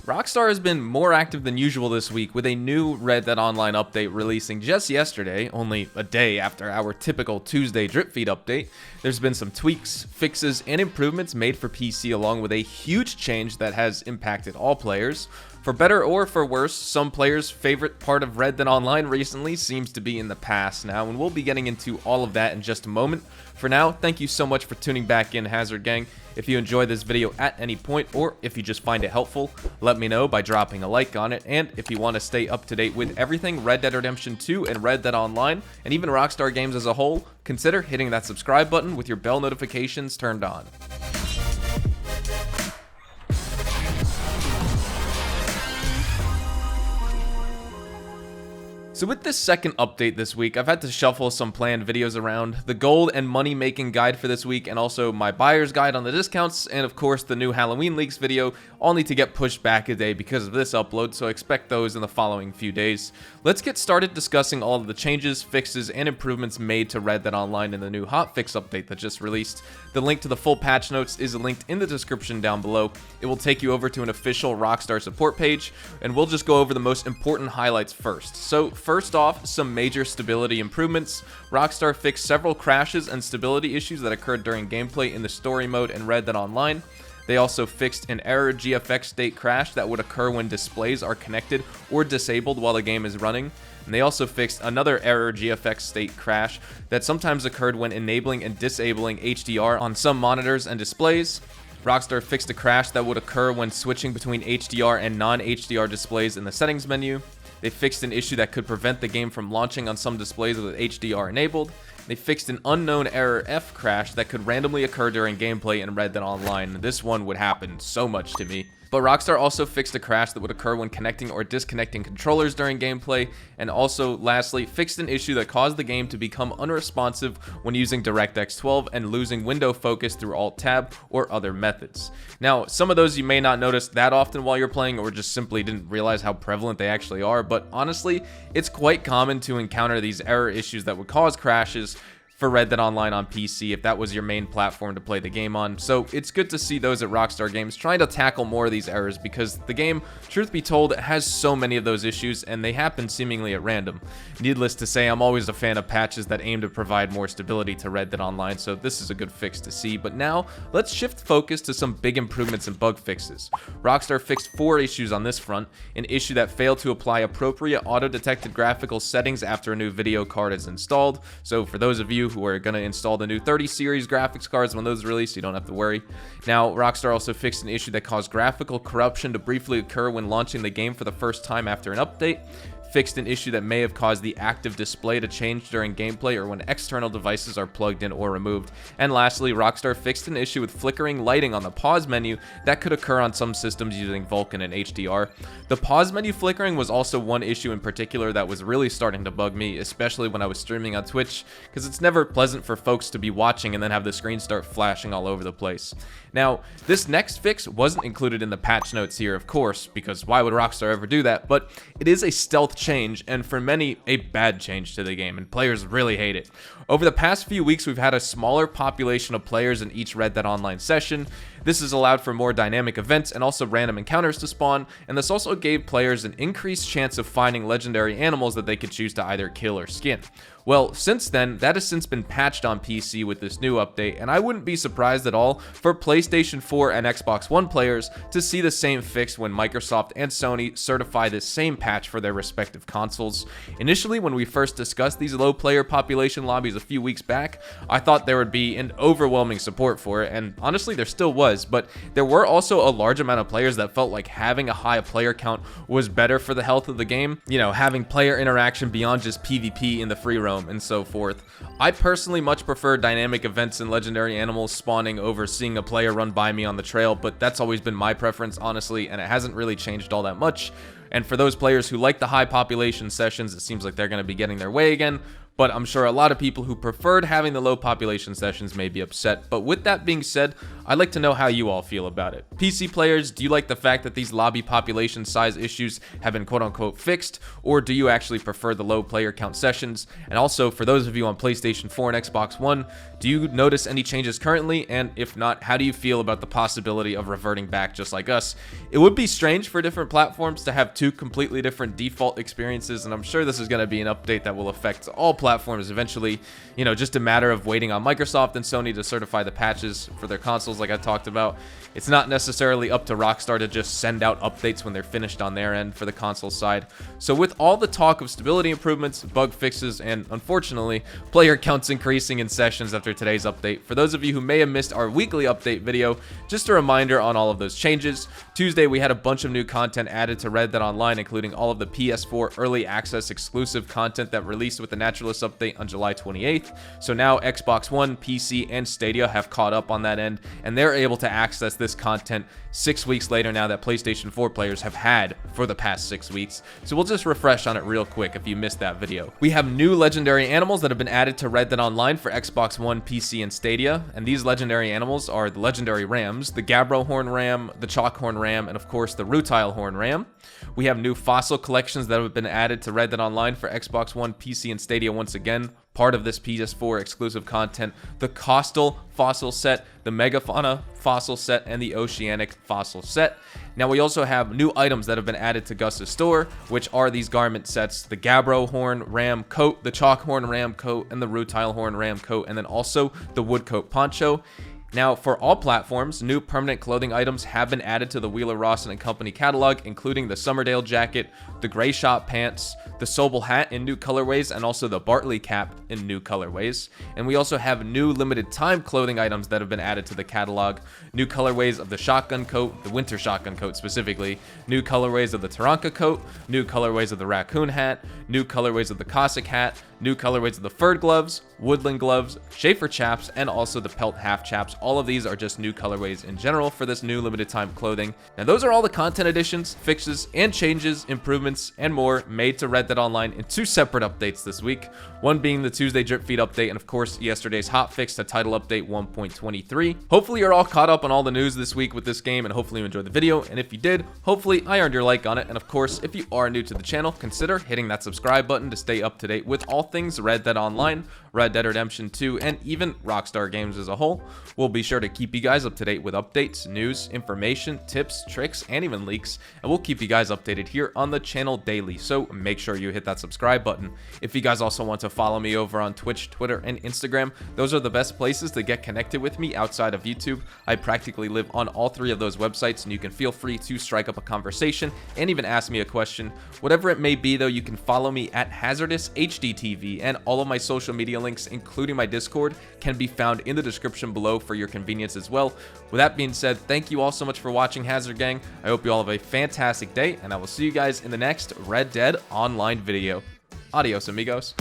Rockstar has been more active than usual this week with a new Red Dead Online update releasing just yesterday, only a day after our typical Tuesday drip feed update. There's been some tweaks, fixes, and improvements made for PC along with a huge change that has impacted all players. For better or for worse, some players' favorite part of Red Dead Online recently seems to be in the past now, and we'll be getting into all of that in just a moment. For now, thank you so much for tuning back in, Hazard Gang. If you enjoyed this video at any point, or if you just find it helpful, let me know by dropping a like on it. And if you want to stay up to date with everything Red Dead Redemption 2 and Red Dead Online, and even Rockstar games as a whole, consider hitting that subscribe button with your bell notifications turned on. So with this second update this week, I've had to shuffle some planned videos around, the gold and money making guide for this week, and also my buyer's guide on the discounts, and of course the new Halloween leaks video all need to get pushed back a day because of this upload, so expect those in the following few days. Let's get started discussing all of the changes, fixes, and improvements made to Red Dead Online in the new hotfix update that just released. The link to the full patch notes is linked in the description down below. It will take you over to an official Rockstar support page, and we'll just go over the most important highlights first. So first off, some major stability improvements. Rockstar fixed several crashes and stability issues that occurred during gameplay in the story mode in Red Dead Online. They also fixed an error GFX state crash that would occur when displays are connected or disabled while the game is running. And they also fixed another error GFX state crash that sometimes occurred when enabling and disabling HDR on some monitors and displays. Rockstar fixed a crash that would occur when switching between HDR and non-HDR displays in the settings menu. They fixed an issue that could prevent the game from launching on some displays with HDR enabled. They fixed an unknown error F crash that could randomly occur during gameplay in Red Dead Online. This one would happen so much to me. But Rockstar also fixed a crash that would occur when connecting or disconnecting controllers during gameplay, and also, lastly, fixed an issue that caused the game to become unresponsive when using DirectX 12 and losing window focus through Alt-Tab or other methods. Now, some of those you may not notice that often while you're playing, or just simply didn't realize how prevalent they actually are, but honestly, it's quite common to encounter these error issues that would cause crashes for Red Dead Online on PC if that was your main platform to play the game on. So it's good to see those at Rockstar Games trying to tackle more of these errors because the game, truth be told, has so many of those issues and they happen seemingly at random. Needless to say, I'm always a fan of patches that aim to provide more stability to Red Dead Online, so this is a good fix to see. But now, let's shift focus to some big improvements and bug fixes. Rockstar fixed 4 issues on this front: an issue that failed to apply appropriate auto-detected graphical settings after a new video card is installed. So for those of you who are going to install the new 30 series graphics cards when those release, you don't have to worry. Now, Rockstar also fixed an issue that caused graphical corruption to briefly occur when launching the game for the first time after an update. Fixed an issue that may have caused the active display to change during gameplay or when external devices are plugged in or removed. And lastly, Rockstar fixed an issue with flickering lighting on the pause menu that could occur on some systems using Vulkan and HDR. The pause menu flickering was also one issue in particular that was really starting to bug me, especially when I was streaming on Twitch, because it's never pleasant for folks to be watching and then have the screen start flashing all over the place. Now, this next fix wasn't included in the patch notes here, of course, because why would Rockstar ever do that, but it is a stealth change, and for many, a bad change to the game, and players really hate it. Over the past few weeks, we've had a smaller population of players in each Red Dead Online session. This has allowed for more dynamic events and also random encounters to spawn, and this also gave players an increased chance of finding legendary animals that they could choose to either kill or skin. Well, since then, that has since been patched on PC with this new update, and I wouldn't be surprised at all for PlayStation 4 and Xbox One players to see the same fix when Microsoft and Sony certify this same patch for their respective consoles. Initially, when we first discussed these low player population lobbies a few weeks back, I thought there would be an overwhelming support for it, and honestly there still was, but there were also a large amount of players that felt like having a high player count was better for the health of the game. You know, having player interaction beyond just PvP in the free roam and so forth. I personally much prefer dynamic events and legendary animals spawning over seeing a player run by me on the trail, but that's always been my preference, honestly, and it hasn't really changed all that much. And for those players who like the high population sessions, it seems like they're going to be getting their way again. but I'm sure a lot of people who preferred having the low population sessions may be upset. But with that being said, I'd like to know how you all feel about it. PC players, do you like the fact that these lobby population size issues have been quote-unquote fixed, or do you actually prefer the low player count sessions? And also, for those of you on PlayStation 4 and Xbox One, do you notice any changes currently? And if not, how do you feel about the possibility of reverting back just like us? It would be strange for different platforms to have two completely different default experiences, and I'm sure this is going to be an update that will affect all platforms eventually. You know, just a matter of waiting on Microsoft and Sony to certify the patches for their consoles like I talked about. It's not necessarily up to Rockstar to just send out updates when they're finished on their end for the console side. So with all the talk of stability improvements, bug fixes, and unfortunately, player counts increasing in sessions after today's update, for those of you who may have missed our weekly update video, just a reminder on all of those changes. Tuesday, we had a bunch of new content added to Red Dead Online, including all of the PS4 early access exclusive content that released with the Naturalist update on July 28th. So now Xbox One, PC, and Stadia have caught up on that end, and they're able to access this content 6 weeks later now that PlayStation 4 players have had for the past 6 weeks. So we'll just refresh on it real quick if you missed that video. We have new legendary animals that have been added to Red Dead Online for Xbox One, PC, and Stadia, and these legendary animals are the legendary rams, the Gabbro Horn Ram, the Chalk Horn Ram, and of course the Rutile Horn Ram. We have new fossil collections that have been added to Red Dead Online for Xbox One, PC, and Stadia once again, part of this PS4 exclusive content: the Costal fossil set, the Megafauna fossil set, and the Oceanic fossil set. Now we also have new items that have been added to Gus's store, which are these garment sets: the Gabbro Horn Ram coat, the Chalk Horn Ram coat, and the Rutile Horn Ram coat, and then also the Woodcoat poncho. Now, for all platforms, new permanent clothing items have been added to the Wheeler Rawson & Company catalog, including the Summerdale jacket, the Gray Shot pants, the Sobel hat in new colorways, and also the Bartley cap in new colorways. And we also have new limited time clothing items that have been added to the catalog. New colorways of the shotgun coat, the winter shotgun coat specifically, new colorways of the Taranka coat, new colorways of the raccoon hat, new colorways of the Cossack hat, new colorways of the furred gloves, woodland gloves, Schaefer chaps, and also the pelt half chaps. All of these are just new colorways in general for this new limited time clothing. Now those are all the content additions, fixes, and changes, improvements, and more made to Red Dead Online in two separate updates this week. One being the Tuesday drip feed update, and of course yesterday's hotfix to title update 1.23. Hopefully you're all caught up on all the news this week with this game, and hopefully you enjoyed the video. And if you did, hopefully I earned your like on it. And of course, if you are new to the channel, consider hitting that subscribe button to stay up to date with all things Red Dead Online, Red Dead Redemption 2, and even Rockstar games as a whole. We'll be sure to keep you guys up to date with updates, news, information, tips, tricks, and even leaks, and we'll keep you guys updated here on the channel daily, so make sure you hit that subscribe button. If you guys also want to follow me over on Twitch, Twitter, and Instagram, those are the best places to get connected with me outside of YouTube. I practically live on all three of those websites, and you can feel free to strike up a conversation and even ask me a question. Whatever it may be though, you can follow me at HazardousHDTV, and all of my social media links, including my Discord, can be found in the description below for your convenience as well. With that being said, thank you all so much for watching, Hazard Gang. I hope you all have a fantastic day, and I will see you guys in the next Red Dead Online video. Adios, amigos.